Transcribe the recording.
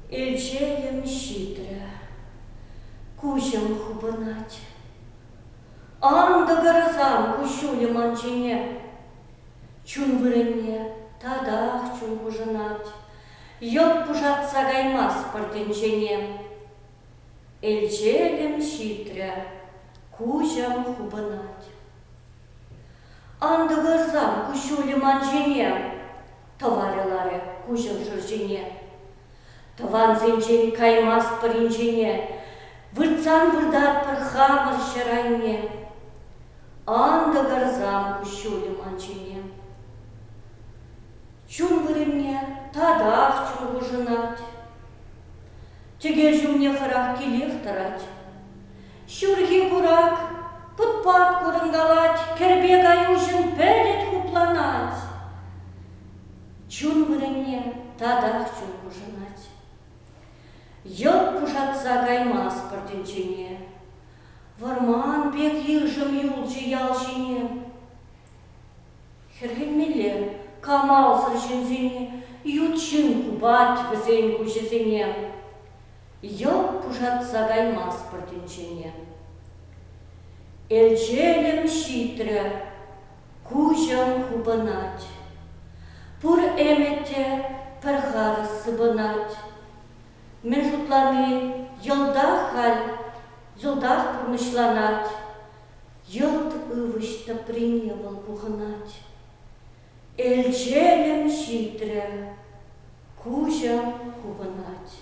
Эльчелем щитря, кузем хубанать. Анда гаразам кущуле манчине, чун выренне, тадах чун кужынать. Йод пужат сагаймас партенчене. Эльчелем щитря, кузем хубанать. Анда гаразам кущуле манчине, товариларе кузем жырчине. Таван зенчен каймас паринчине, вырцан вырдат пархамар шарайне. Анда гарзам кущуле манчине. Чун вырынне, тадах чун гужынать. Тегежу мне харах килех тарать. Щурги бурак, подпад курынгалать, кербегай ужин пелет хупланать. Чун вырынне, тадах чун гужынать. Йод пужатса гаймас партенчине, варман бек йыжым юлчы ялчине. Хергенмеле камал сырчынзине, ютчын кубать візен кучезине. Йод пужатса гаймас партенчине. Эльчелем щитря, кузем хубанать. Пур эмете пархарыс сыбынать. Мен жутланы йылдах халь, йылдах пурнышланать, йылд ывышта приневал пуханать. Эльчелем щитря, кузем хубанать.